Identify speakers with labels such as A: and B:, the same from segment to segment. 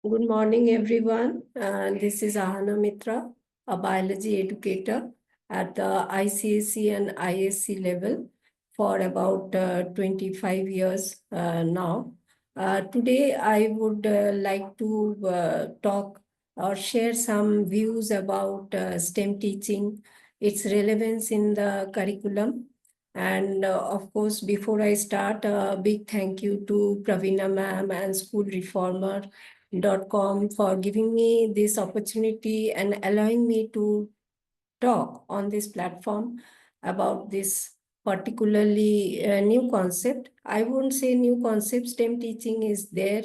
A: Good morning, everyone. This is Ahana Mitra, a biology educator at the ICSE and ISC level for about 25 years now. Today, I would like to talk or share some views about STEM teaching, its relevance in the curriculum. And of course, before I start, a big thank you to Pravina ma'am and School Reformer com for giving me this opportunity and allowing me to talk on this platform about this particularly new concept. I wouldn't say new concept. STEM teaching is there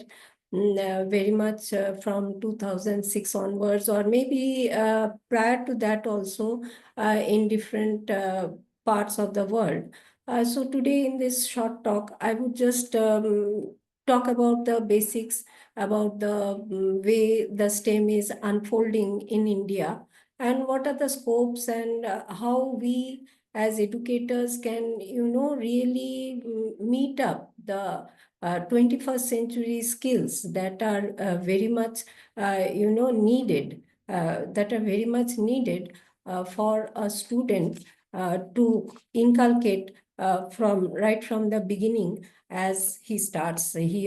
A: very much from 2006 onwards, or maybe prior to that also in different parts of the world. So today in this short talk, I would just talk about the basics, about the way the STEM is unfolding in India, and what are the scopes, and how we as educators can really meet up the 21st century skills that are very much needed, that are very much needed for a student to inculcate from right from the beginning as he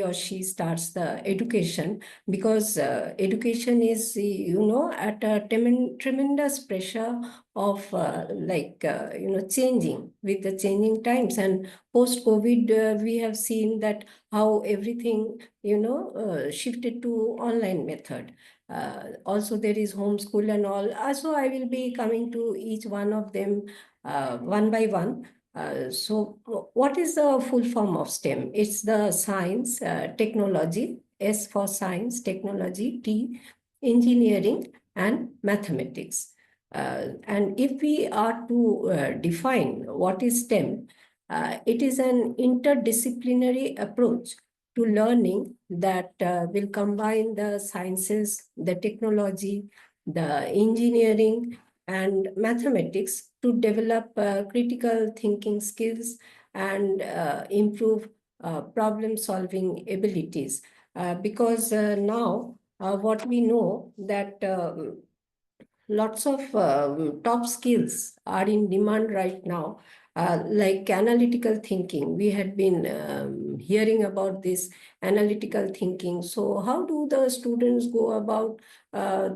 A: or she starts the education, because education is at a tremendous pressure of changing with the changing times. And post COVID, we have seen that how everything shifted to online method. Also there is homeschool and all. So I will be coming to each one of them one by one. So what is the full form of STEM? It's the science, technology, S for science, technology, T, engineering, and mathematics. And if we are to define what is STEM, it is an interdisciplinary approach to learning that will combine the sciences, the technology, the engineering, and mathematics to develop critical thinking skills and improve problem-solving abilities. Because now what we know that lots of top skills are in demand right now, like analytical thinking. We had been hearing about this analytical thinking. So how do the students go about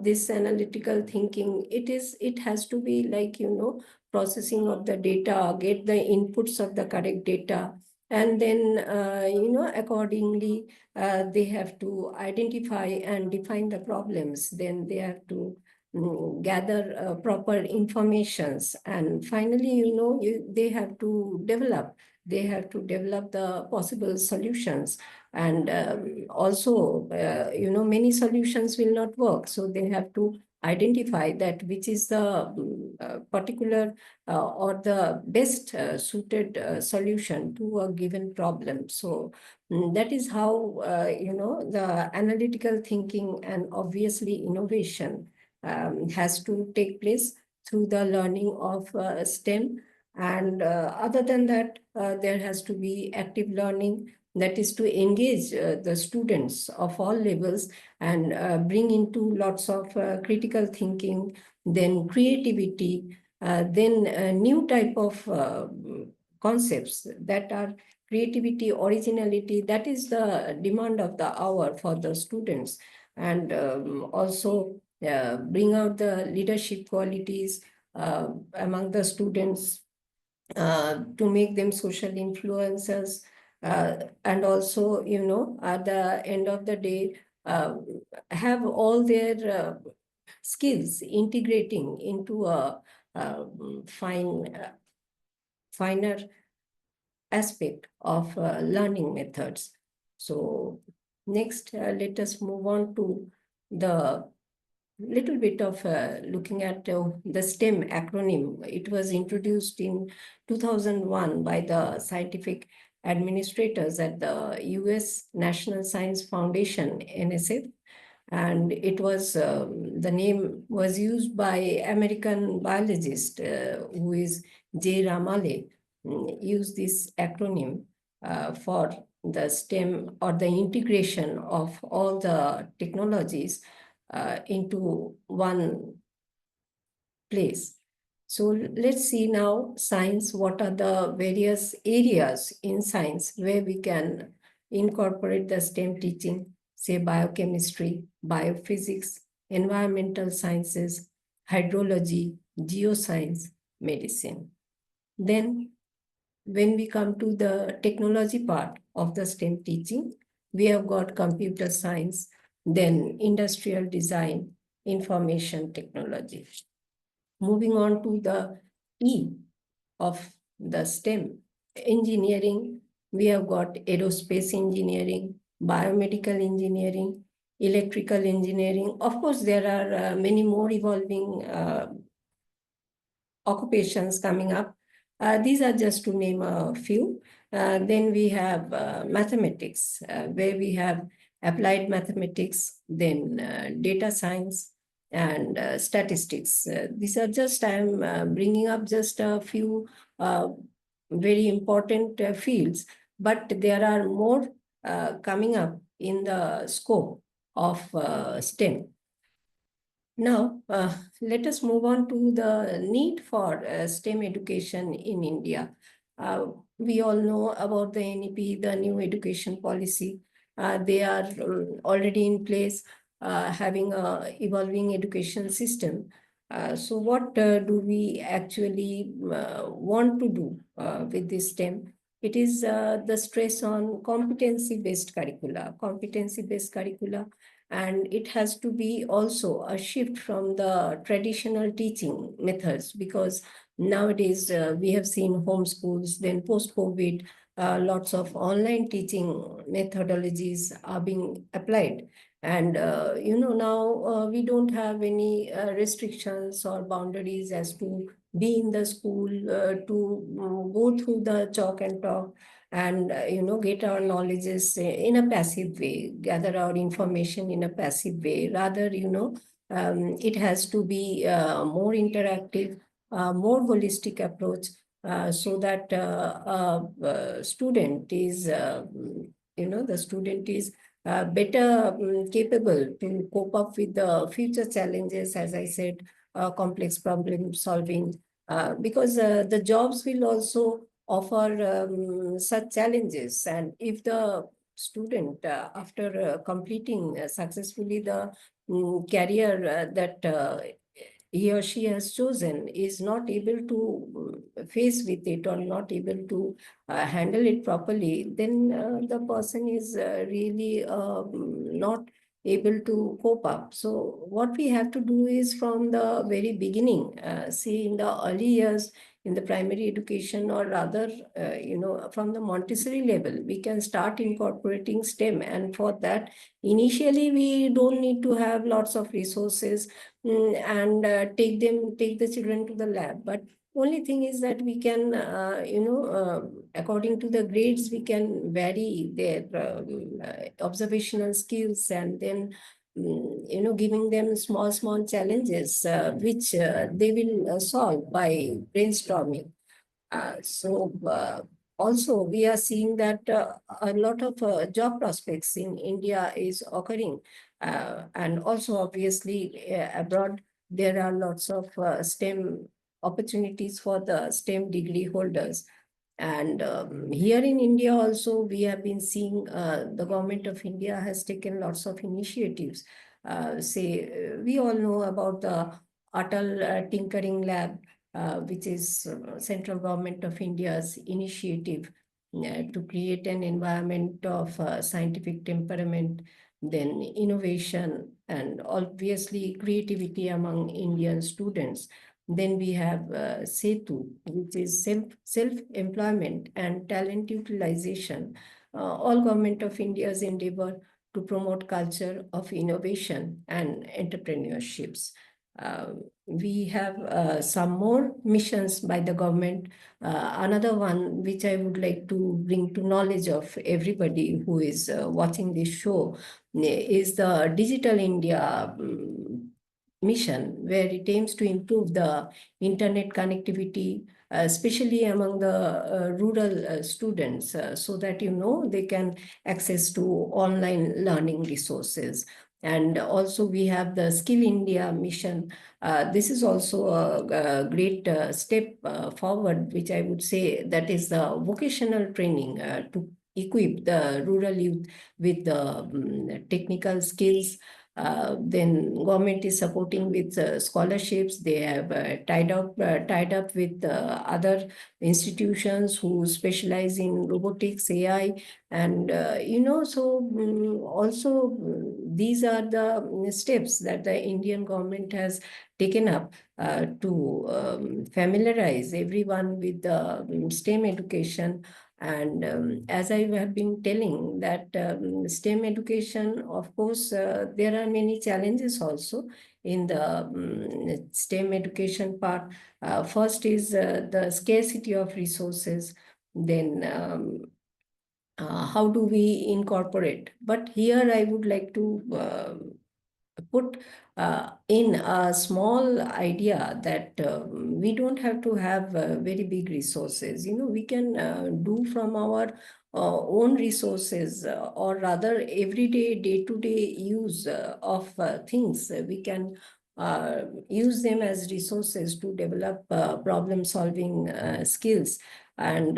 A: this analytical thinking? It has to be like, processing of the data, get the inputs of the correct data, and then, accordingly, they have to identify and define the problems. Then they have to gather proper informations, and finally they have to develop the possible solutions. And also many solutions will not work, so they have to identify that which is the particular or the best suited solution to a given problem. So that is how the analytical thinking and obviously innovation has to take place through the learning of STEM. And other than that, there has to be active learning, that is to engage the students of all levels and bring into lots of critical thinking, then creativity, then new type of concepts that are creativity, originality. That is the demand of the hour for the students. And also bring out the leadership qualities among the students, to make them social influencers, and also, at the end of the day, have all their skills integrating into a finer aspect of learning methods. So next, let us move on to the little bit of looking at the STEM acronym. It was introduced in 2001 by the scientific administrators at the US National Science Foundation, NSF. And it was, the name was used by American biologist who is J. Ramale, used this acronym. for the STEM or the integration of all the technologies into one place. So let's see now science, what are the various areas in science where we can incorporate the STEM teaching, say biochemistry, biophysics, environmental sciences, hydrology, geoscience, medicine. Then when we come to the technology part of the STEM teaching, we have got computer science, then industrial design, information technology. Moving on to the E of the STEM, engineering, we have got aerospace engineering, biomedical engineering, electrical engineering. Of course, there are many more evolving occupations coming up. These are just to name a few. Then we have mathematics, where we have applied mathematics, then data science, and statistics. These are just, I'm bringing up just a few very important fields, but there are more coming up in the scope of STEM. Now, let us move on to the need for STEM education in India. We all know about the NEP, the new education policy. They are already in place, having a evolving education system. So what do we actually want to do with this STEM? It is the stress on competency-based curricula, and it has to be also a shift from the traditional teaching methods, because nowadays we have seen homeschools, then post-COVID, lots of online teaching methodologies are being applied. And, now we don't have any restrictions or boundaries as to be in the school, to go through the chalk and talk, and get our knowledges in a passive way, gather our information in a passive way. Rather, it has to be more interactive, more holistic approach, so that student is the student is better capable to cope up with the future challenges, as I said, complex problem solving, because the jobs will also offer such challenges. And if the student, after completing successfully the career that he or she has chosen, is not able to face with it, or not able to handle it properly, then the person is really not able to cope up. So what we have to do is, from the very beginning, see, in the early years, in the primary education, or rather, from the Montessori level, we can start incorporating STEM. And for that, initially, we don't need to have lots of resources and take the children to the lab. But only thing is that we can, according to the grades, we can vary their observational skills, and then giving them small challenges, which they will solve by brainstorming. Also, we are seeing that a lot of job prospects in India is occurring. And also, obviously, abroad, there are lots of STEM opportunities for the STEM degree holders. And here in India also, we have been seeing the government of India has taken lots of initiatives. We all know about the Atal Tinkering Lab, which is central government of India's initiative to create an environment of scientific temperament, then innovation, and obviously creativity among Indian students. Then we have Setu, which is self-employment and talent utilization. All government of India's endeavor to promote culture of innovation and entrepreneurships. We have some more missions by the government. Another one which I would like to bring to knowledge of everybody who is watching this show is the Digital India mission where it aims to improve the internet connectivity, especially among the rural students, so that they can access to online learning resources. And also we have the Skill India mission. This is also a great step forward, which I would say that is the vocational training to equip the rural youth with the technical skills. Then government is supporting with scholarships. They have tied up with other institutions who specialize in robotics, AI, and so also these are the steps that the Indian government has taken up to familiarize everyone with the STEM education. And as I have been telling that STEM education, of course, there are many challenges also in the STEM education part. First is the scarcity of resources. Then how do we incorporate? But here I would like to put in a small idea that we don't have to have very big resources. We can do from our own resources, or rather everyday, day-to-day use of things. We can use them as resources to develop problem-solving skills and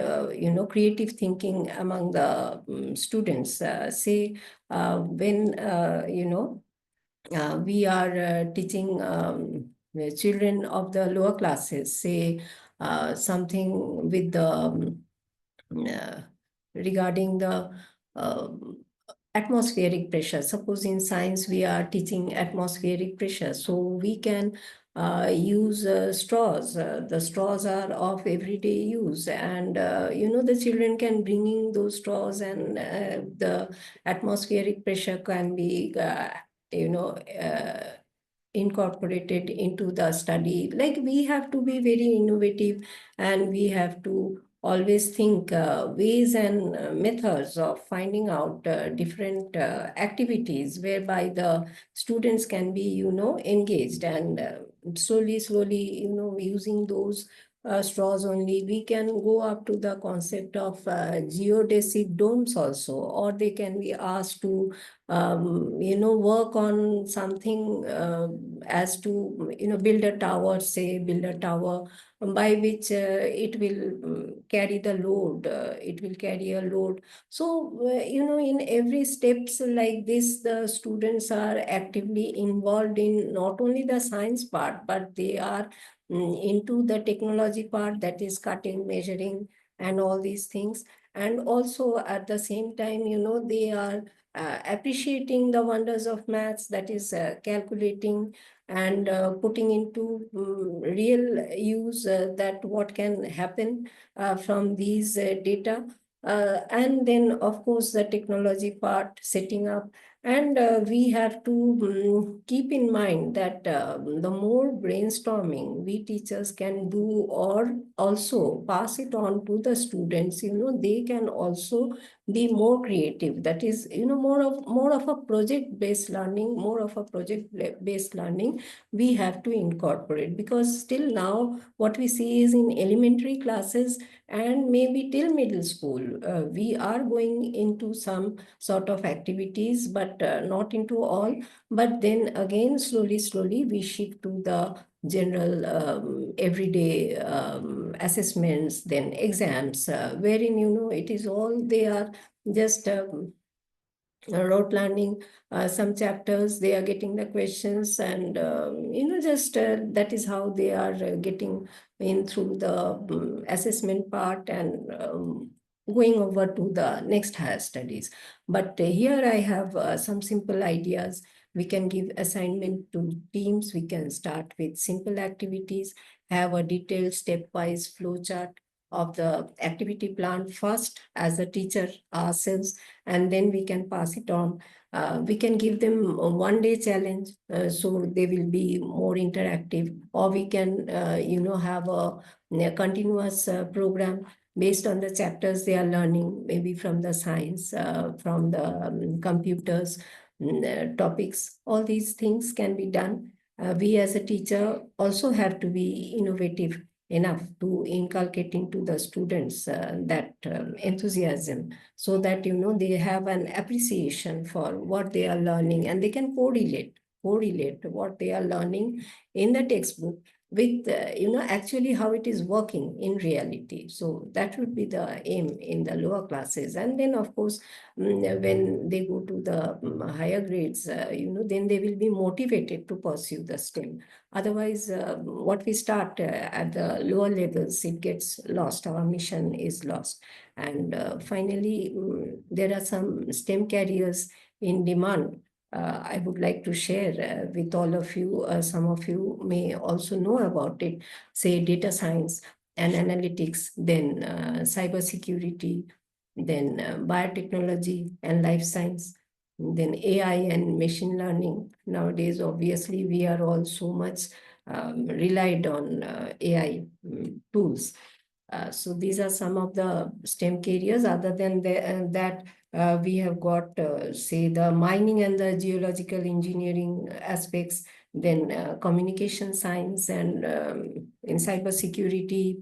A: creative thinking among the students. Say when we are teaching the children of the lower classes, say something with the uh, regarding the atmospheric pressure. Suppose in science we are teaching atmospheric pressure, so we can use straws. The straws are of everyday use, and the children can bring in those straws, and the atmospheric pressure can be you know incorporated into the study. Like, we have to be very innovative, and we have to always think ways and methods of finding out different activities whereby the students can be engaged. And slowly using those straws only, we can go up to the concept of geodesic domes also, or they can be asked to work on something as to, build a tower, say, build a tower by which it will carry the load, it will carry a load. So, in every steps like this, the students are actively involved in not only the science part, but they are into the technology part, that is cutting, measuring, and all these things. And also at the same time, they are appreciating the wonders of maths, that is calculating and putting into real use that what can happen from these data. And then, of course, the technology part, setting up. And we have to keep in mind that the more brainstorming we teachers can do, or also pass it on to the students, they can also be more creative. That is, more of a project based learning, we have to incorporate. Because still now what we see is in elementary classes and maybe till middle school, we are going into some sort of activities, but not into all. But then again, slowly we shift to the general everyday assessments, then exams, wherein it is all they are just rote learning. Some chapters they are getting the questions, and just that is how they are getting in through the assessment part, and going over to the next higher studies. But here I have some simple ideas. We can give assignment to teams. We can start with simple activities, have a detailed stepwise flow chart of the activity plan first as a teacher ourselves, and then we can pass it on. We can give them a one-day challenge, so they will be more interactive, or we can, have a continuous program based on the chapters they are learning, maybe from the science, from the computers topics. All these things can be done. we as a teacher also have to be innovative enough to inculcate into the students that enthusiasm, so that they have an appreciation for what they are learning, and they can correlate what they are learning in the textbook with actually how it is working in reality. So that would be the aim in the lower classes. And then of course, when they go to the higher grades, then they will be motivated to pursue the STEM. Otherwise, what we start at the lower levels, it gets lost. Our mission is lost. And finally, there are some STEM careers in demand. I would like to share with all of you. Some of you may also know about it, say data science and analytics, then cybersecurity, then biotechnology and life science, then AI and machine learning. Nowadays, obviously, we are all so much relied on AI tools. So these are some of the STEM careers. Other than that, we have got, say, the mining and the geological engineering aspects, then communication science, and in cybersecurity,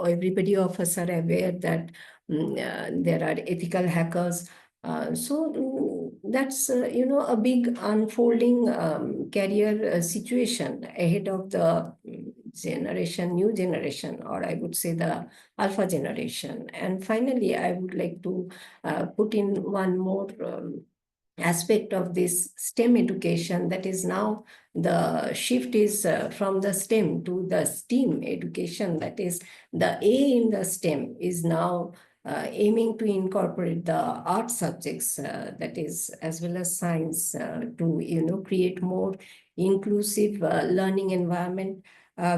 A: everybody of us are aware that there are ethical hackers. That's a big unfolding career situation ahead of the new generation, or I would say the alpha generation. And finally, I would like to put in one more aspect of this STEM education, that is now the shift is from the STEM to the STEAM education. That is, the A in the STEM is now aiming to incorporate the art subjects, that is, as well as science, to create more inclusive learning environment,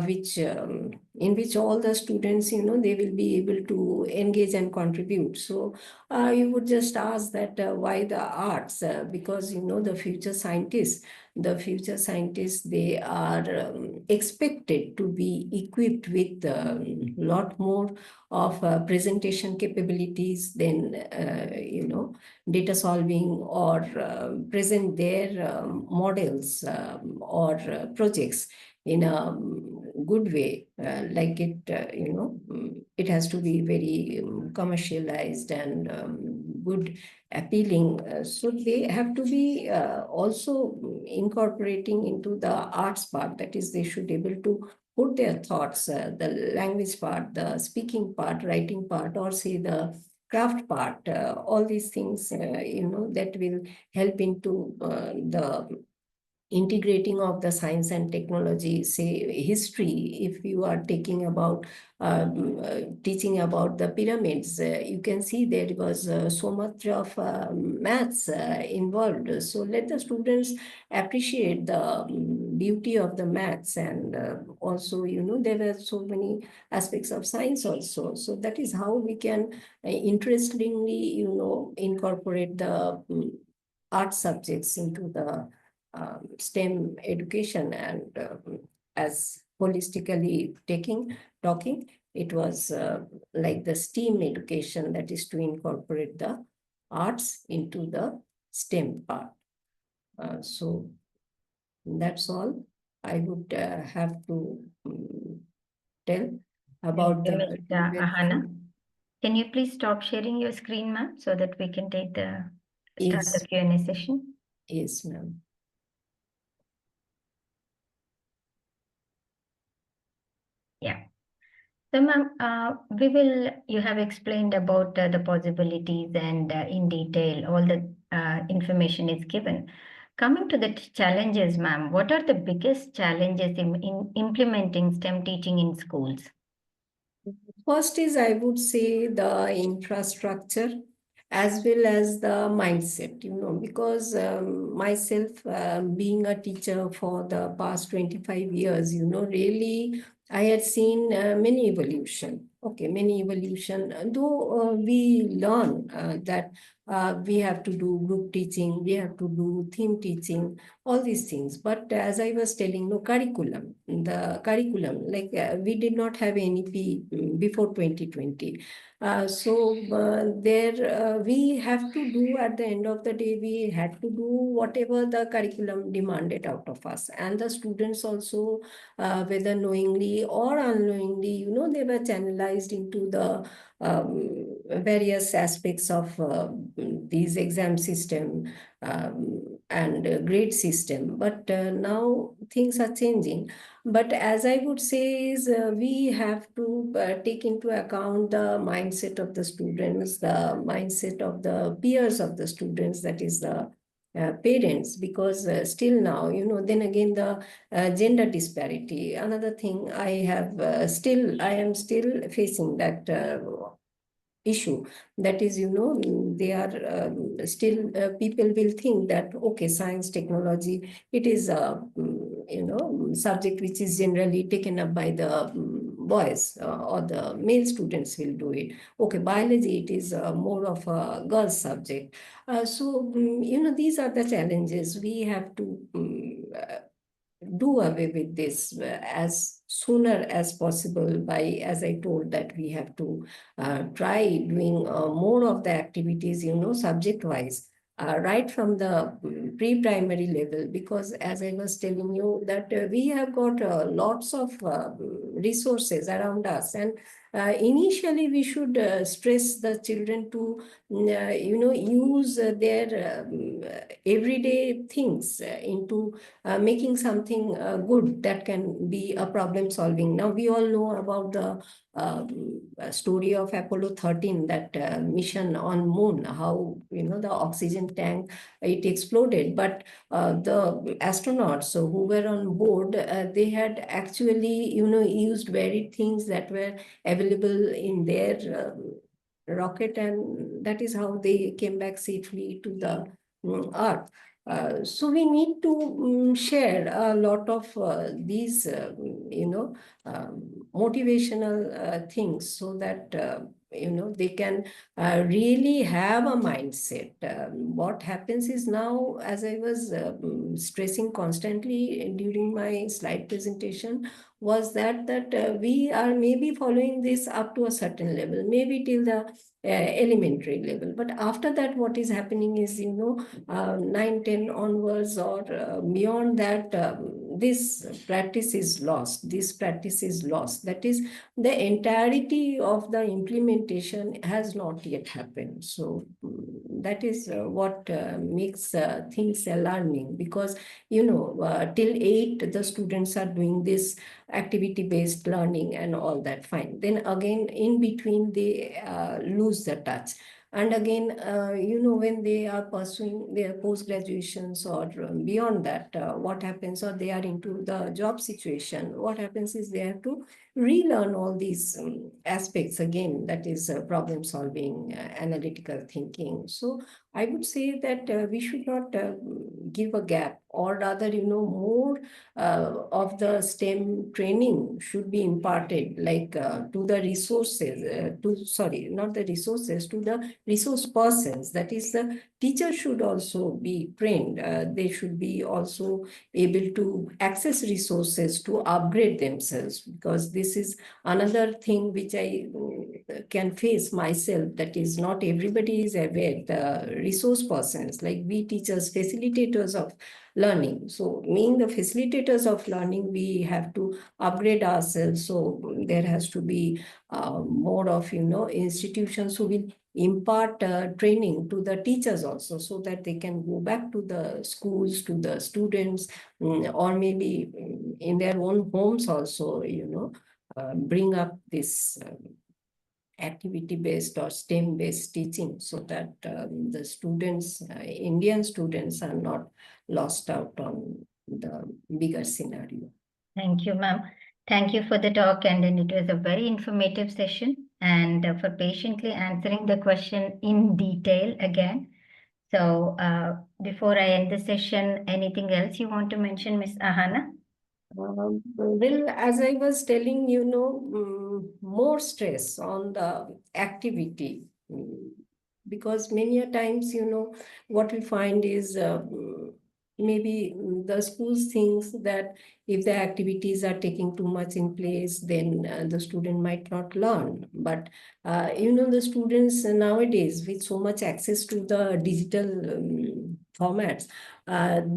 A: which in which all the students, they will be able to engage and contribute. So you would just ask that why the arts? Because the future scientists, they are expected to be equipped with a lot more of presentation capabilities than data solving, or present their models or projects in a good way, like it has to be very commercialized and good, appealing. So they have to be also incorporating into the arts part. That is, they should be able to put their thoughts, the language part, the speaking part, writing part, or say the craft part, all these things, that will help into the integrating of the science and technology. Say history, if you are taking about teaching about the pyramids, you can see there was so much of maths involved. So let the students appreciate the beauty of the maths, and also there were so many aspects of science also. So that is how we can interestingly incorporate the art subjects into the STEM education. And as holistically talking, it was like the STEAM education, that is to incorporate the arts into the STEM part. So that's all I would have to tell about
B: Thank you,
A: the
B: Mr. Ahana. Can you please stop sharing your screen, ma'am, so that we can start the Q&A session?
A: Yes, ma'am.
B: Yeah. So, ma'am, you have explained about the possibilities, and in detail, all the information is given. Coming to the challenges, ma'am, what are the biggest challenges in implementing STEM teaching in schools?
A: First is, I would say, the infrastructure as well as the mindset, because myself, being a teacher for the past 25 years, really, I had seen many evolution. Okay, many evolution, though we learn that We have to do group teaching, we have to do theme teaching, all these things. But as I was telling, no curriculum, the curriculum, like we did not have NEP before 2020. There we have to do, at the end of the day, we had to do whatever the curriculum demanded out of us. And the students also, whether knowingly or unknowingly, they were channelized into the various aspects of these exam system and grade system. But now things are changing. But as I would say is we have to take into account the mindset of the students, the mindset of the peers of the students, that is the parents, because still now, then again, the gender disparity, another thing I am still facing that issue. That is, they are still, people will think that, okay, science, technology, it is a, subject which is generally taken up by the boys, or the male students will do it. Okay, biology, it is more of a girls subject. These are the challenges we have to do away with this as sooner as possible, by, as I told, that we have to try doing more of the activities, subject wise, right from the pre-primary level. Because as I was telling you, that we have got lots of resources around us, and initially we should stress the children to use their everyday things into making something good that can be a problem solving. Now we all know about the story of Apollo 13, that mission on moon, how the oxygen tank, it exploded. But the astronauts, so who were on board, they had actually used varied things that were available in their rocket, and that is how they came back safely to the earth. So we need to share a lot of these, motivational things, so that they can really have a mindset. What happens is, now, as I was stressing constantly during my slide presentation, was that we are maybe following this up to a certain level, maybe till the elementary level. But after that, what is happening is, 9, 10 onwards, or beyond that, this practice is lost. This practice is lost. That is, the entirety of the implementation has not yet happened. So that is what makes things alarming, because, till 8, the students are doing this activity-based learning and all that, fine. Then again, in between, they lose the touch. And again, when they are pursuing their post-graduations, or beyond that, what happens, or they are into the job situation, what happens is, they have to relearn all these aspects again, that is problem solving, analytical thinking. So I would say that we should not give a gap, or rather, more of the STEM training should be imparted, like to the resources, not the resources, to the resource persons. That is, the teacher should also be trained. They should be also able to access resources to upgrade themselves, because this is another thing which I can face myself, that is, not everybody is aware. The resource persons, like we teachers, facilitators of learning. So being the facilitators of learning, we have to upgrade ourselves. So there has to be more of, institutions who will impart training to the teachers also, so that they can go back to the schools, to the students, or maybe in their own homes also, bring up this activity-based or STEM-based teaching, so that the students, Indian students, are not lost out on the bigger scenario.
B: Thank you, ma'am. Thank you for the talk, and then it was a very informative session, and for patiently answering the question in detail again. So before I end the session, anything else you want to mention, Miss Ahana?
A: Well, as I was telling, more stress on the activity. because many a times, what we find is maybe the schools thinks that if the activities are taking too much in place, then the student might not learn. But the students nowadays, with so much access to the digital formats,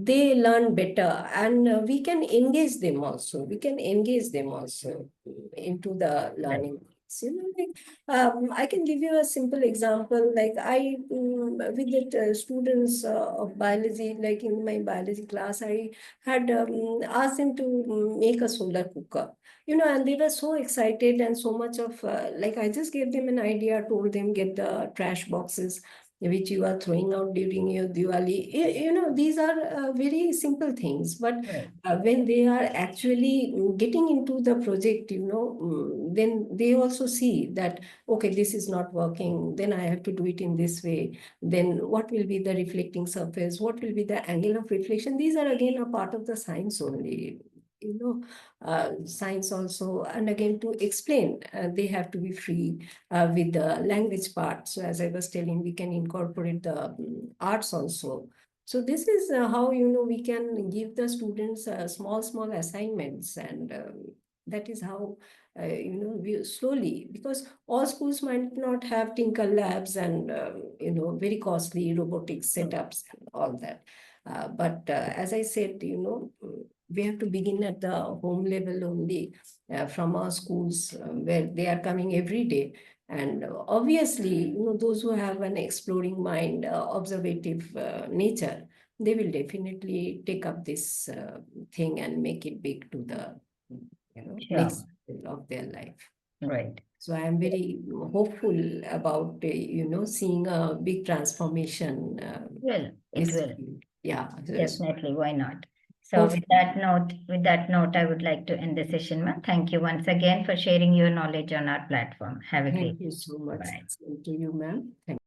A: they learn better, and we can engage them also. We can engage them also into the learning. Like, I can give you a simple example. Like with the students of biology, like in my biology class, I had asked them to make a solar cooker. And they were so excited, and so much of like, I just gave them an idea, told them get the trash boxes which you are throwing out during your Diwali. These are very simple things, but
B: Right.
A: when they are actually getting into the project, then they also see that, okay, this is not working, then I have to do it in this way. Then what will be the reflecting surface? What will be the angle of reflection? These are again a part of the science only. Science also, and again, to explain, they have to be free with the language part. So as I was telling, we can incorporate the arts also. So this is how we can give the students small assignments, and that is how we slowly, because all schools might not have Tinker labs and very costly robotics setups and all that. But as I said, we have to begin at the home level only, from our schools, where they are coming every day. And obviously, those who have an exploring mind, observative nature, they will definitely take up this thing and make it big to the
B: Sure.
A: next level of their life.
B: Right.
A: So I am very hopeful about seeing a big transformation.
B: Well, it
A: This
B: will.
A: field. Yeah.
B: Definitely, why not? So
A: Hopefully.
B: with that note, I would like to end the session, ma'am. Thank you once again for sharing your knowledge on our platform. Have a great
A: Thank you so much.
B: bye.
A: Same to you, ma'am. Thank